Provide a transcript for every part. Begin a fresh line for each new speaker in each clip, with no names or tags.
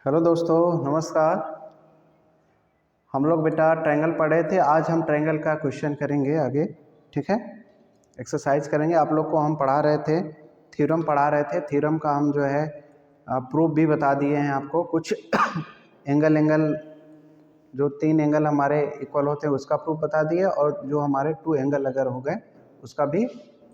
Hello दोस्तों, नमस्कार। हम लोग बेटा ट्रायंगल पढ़ रहे थे। आज हम ट्रायंगल का क्वेश्चन करेंगे आगे, ठीक है। एक्सरसाइज करेंगे। आप लोग को हम पढ़ा रहे थे, थ्योरम पढ़ा रहे थे। थ्योरम का हम जो है प्रूफ भी बता दिए हैं आपको। कुछ एंगल जो 3 एंगल हमारे इक्वल होते हैं उसका प्रूफ बता दिया, और जो हमारे 2 एंगल अगर हो गए उसका भी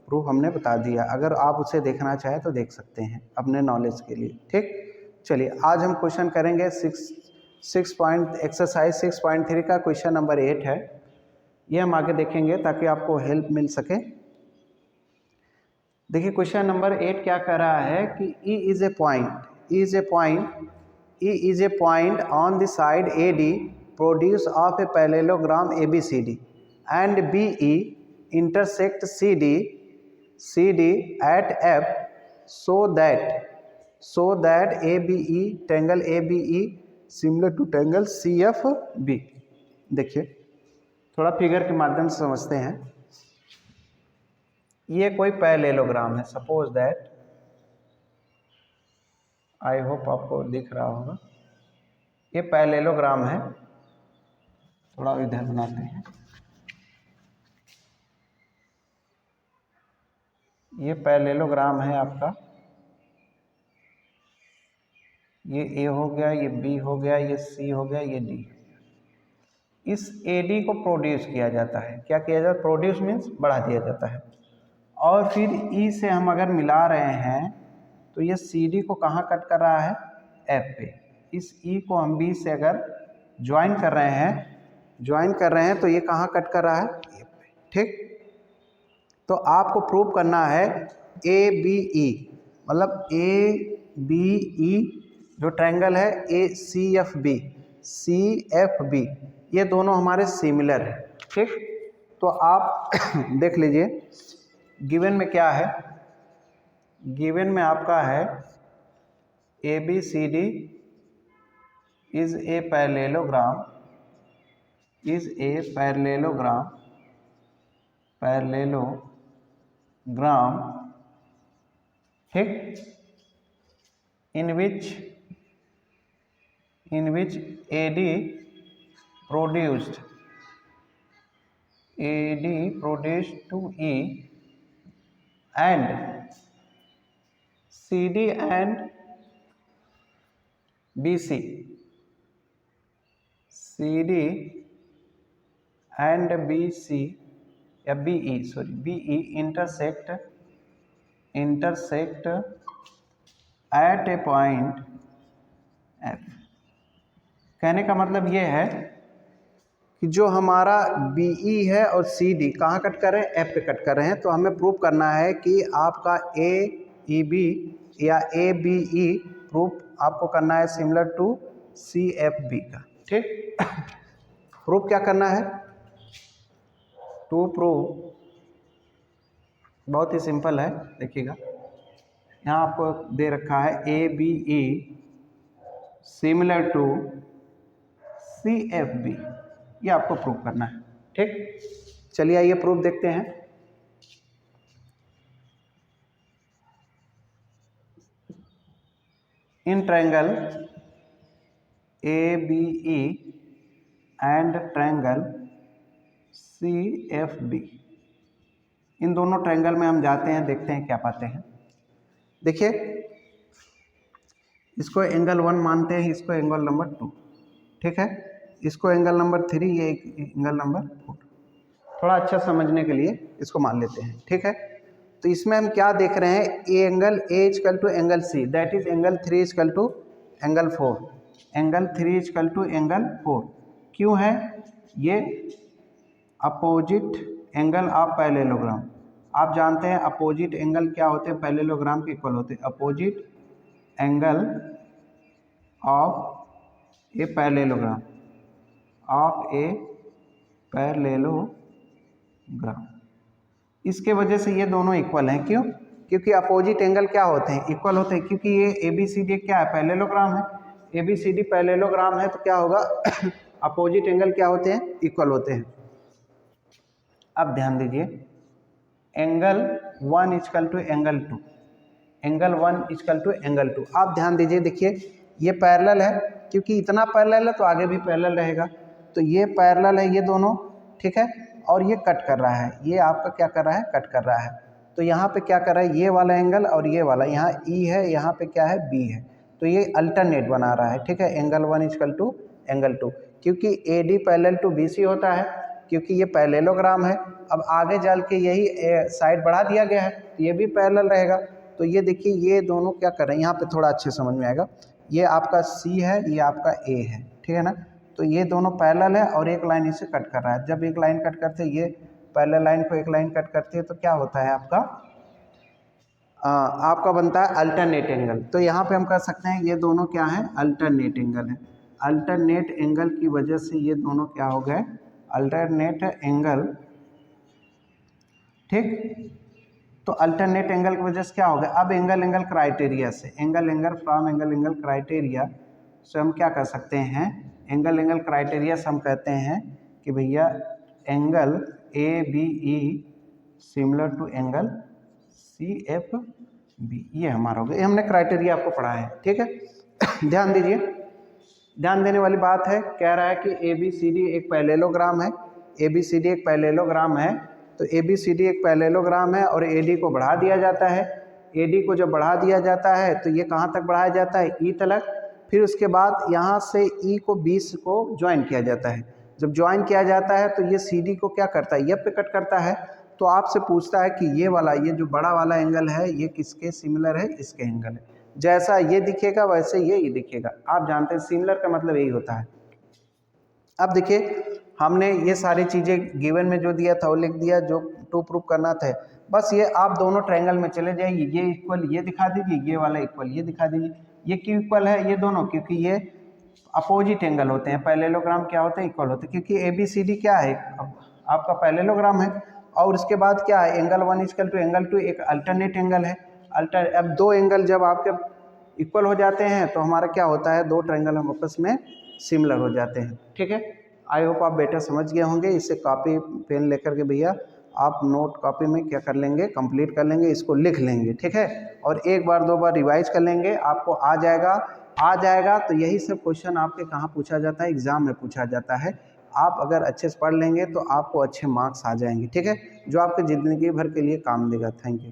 प्रूफ हमने बता दिया। अगर आप उसे देखना चाहें तो देख सकते हैं अपने नॉलेज के लिए, ठीक। चलिए, आज हम क्वेश्चन करेंगे एक्सरसाइज 6.3 का क्वेश्चन नंबर 8 है। ये हम आगे देखेंगे ताकि आपको हेल्प मिल सके। देखिए, क्वेश्चन नंबर 8 क्या कह रहा है कि E is a point on the side AD produce of a parallelogram ABCD and BE intersect CD at F so that ABE triangle ABE similar to triangle CFB। देखिए, थोड़ा figure के माध्यम से समझते हैं। ये कोई पैरेललोग्राम है। सपोज दैट, आई होप आपको दिख रहा होगा, ये पैरेललोग्राम है। थोड़ा इधर बनाते हैं। ये पैरेललोग्राम है आपका। ये A हो गया, ये B हो गया, ये C हो गया, ये D। इस AD को प्रोड्यूस किया जाता है। क्या किया जाता है? प्रोड्यूस मीन्स बढ़ा दिया जाता है। और फिर E से हम अगर मिला रहे हैं तो ये CD को कहाँ कट कर रहा है? F पे। इस E को हम B से अगर ज्वाइन कर रहे हैं तो ये कहाँ कट कर रहा है? F पे, ठीक। तो आपको प्रूव करना है ABE, मतलब ABE जो ट्रायंगल है CFB, ये दोनों हमारे सिमिलर है, ठीक। तो आप देख लीजिए, गिवन में क्या है। गिवन में आपका है ABCD इज ए पैरेललोग्राम, ठीक, in which AD produced to E and CD and BC या BE intersect at a point F। कहने का मतलब ये है कि जो हमारा BE है और CD कहाँ कट कर रहे हैं? F पे कट कर रहे हैं। तो हमें प्रूव करना है कि आपका AEB या ABE प्रूफ आपको करना है सिमिलर टू CFB का, ठीक। प्रूफ क्या करना है? टू प्रूव बहुत ही सिंपल है। देखिएगा, यहाँ आपको दे रखा है ABE सिमिलर टू CFB, ये आपको प्रूव करना है, ठीक। चलिए आइए प्रूफ देखते हैं। In triangle ABE and triangle CFB, इन दोनों ट्रायंगल में हम जाते हैं, देखते हैं क्या पाते हैं। देखिए, इसको एंगल 1 मानते हैं, इसको एंगल नंबर 2, ठीक है। इसको एंगल नंबर 3, ये एंगल नंबर 4। थोड़ा अच्छा समझने के लिए इसको मान लेते हैं, ठीक है। तो इसमें हम क्या देख रहे हैं? Angle A equal to angle C, that is angle 3 equal to angle 4। Angle 3 equal to angle 4 क्यों है? ये अपोजिट एंगल ऑफ पैरेललोग्राम। आप जानते हैं अपोजिट एंगल क्या होते हैं? पैरेललोग्राम के इक्वल होते हैं। Opposite angle of a parallelogram, इसके वजह से ये दोनों इक्वल हैं। क्यों? क्योंकि अपोजिट एंगल क्या होते हैं? इक्वल होते हैं। क्योंकि ये ABCD क्या है? पैरेललोग्राम है। ABCD पैरेललोग्राम है तो क्या होगा? अपोजिट एंगल क्या होते हैं? इक्वल होते हैं। अब ध्यान दीजिए, angle 1 equal to angle 2, angle 1 equal to angle 2। आप ध्यान दीजिए, देखिए ये पैरेलल है, क्योंकि इतना पैरेलल है तो आगे भी पैरेलल रहेगा, तो ये पैरेलल है ये दोनों, ठीक है। और ये कट कर रहा है, ये आपका क्या कर रहा है, कट कर रहा है। तो यहाँ पे क्या कर रहा है, ये वाला एंगल और ये वाला, यहाँ ई है, यहाँ पे क्या है, बी है, तो ये अल्टरनेट बना रहा है, ठीक है। एंगल 1 इक्वल टू एंगल 2, क्योंकि A D parallel to B C होता है, क्योंकि ये पैरेललोग्राम है। अब आगे चल के यही साइड बढ़ा दिया गया है, तो ये भी पैरेलल रहेगा। तो ये देखिए ये दोनों क्या कर रहे हैं, यहाँ पे थोड़ा अच्छे समझ में आएगा। ये आपका सी है, ये आपका ए है, ठीक है ना। तो ये दोनों पैरेलल है और एक लाइन इसे कट कर रहा है। जब एक लाइन कट करते हैं, ये पैरेलल लाइन को एक लाइन कट करती है, तो क्या होता है आपका बनता है अल्टरनेट एंगल। तो यहाँ पे हम कह सकते हैं ये दोनों क्या है, अल्टरनेट एंगल है। अल्टरनेट एंगल की वजह से ये दोनों क्या हो गए, अल्टरनेट एंगल, ठीक। तो अल्टरनेट एंगल की वजह से क्या हो गया, अब एंगल क्राइटेरिया से, एंगल फ्रॉम एंगल क्राइटेरिया से हम क्या कर सकते हैं, एंगल क्राइटेरिया से हम कहते हैं कि भैया angle A B E similar to angle C F B, ये हमारा हो गया। ये हमने क्राइटेरिया आपको पढ़ा है, ठीक है। ध्यान दीजिए, ध्यान देने वाली बात है, कह रहा है कि ए बी सी डी एक पैरेललोग्राम है, ए बी सी डी एक पैरेललोग्राम है। तो ए बी सी डी एक पैरेललोग्राम है और ए डी को बढ़ा दिया जाता है। ए डी को जब बढ़ा दिया जाता है तो ये कहाँ तक बढ़ाया जाता है, ई तक। फिर उसके बाद यहाँ से ई को 20 को ज्वाइन किया जाता है। जब ज्वाइन किया जाता है तो ये सी डी को क्या करता है, एफ पे कट करता है। तो आपसे पूछता है कि ये वाला, ये जो बड़ा वाला एंगल है, ये किसके सिमिलर है, इसके एंगल है। जैसा ये दिखेगा वैसे ये दिखेगा। आप जानते हैं सिमिलर का मतलब यही होता है। अब देखिए हमने ये सारी चीज़ें गिवन में जो दिया था वो लिख दिया, जो टू प्रूफ करना था। बस ये आप दोनों ट्रायंगल में चले जाइए, ये इक्वल ये दिखा दीजिए, ये वाला इक्वल ये दिखा दीजिए। ये क्यों इक्वल है, ये दोनों क्योंकि ये अपोजिट एंगल होते हैं। पैरेललोग्राम क्या होते हैं, इक्वल होते हैं, क्योंकि ए बी सी डी क्या है, आपका पैरेललोग्राम है। और उसके बाद क्या है, एंगल 1 इक्वल टू एंगल 2 एक अल्टरनेट एंगल है। अब दो एंगल जब आपके इक्वल हो जाते हैं तो हमारा क्या होता है, दो ट्रायंगल हम आपस में सिमिलर हो जाते हैं, ठीक है। आई होप आप बेटर समझ गए होंगे। इससे कॉपी पेन लेकर के भैया आप नोट कॉपी में क्या कर लेंगे, कंप्लीट कर लेंगे, इसको लिख लेंगे, ठीक है। और एक बार दो बार रिवाइज कर लेंगे, आपको आ जाएगा। तो यही सब क्वेश्चन आपके कहाँ पूछा जाता है, एग्जाम में पूछा जाता है। आप अगर अच्छे से पढ़ लेंगे तो आपको अच्छे मार्क्स आ जाएंगे, ठीक है, जो आपके ज़िंदगी भर के लिए काम देगा। Thank you.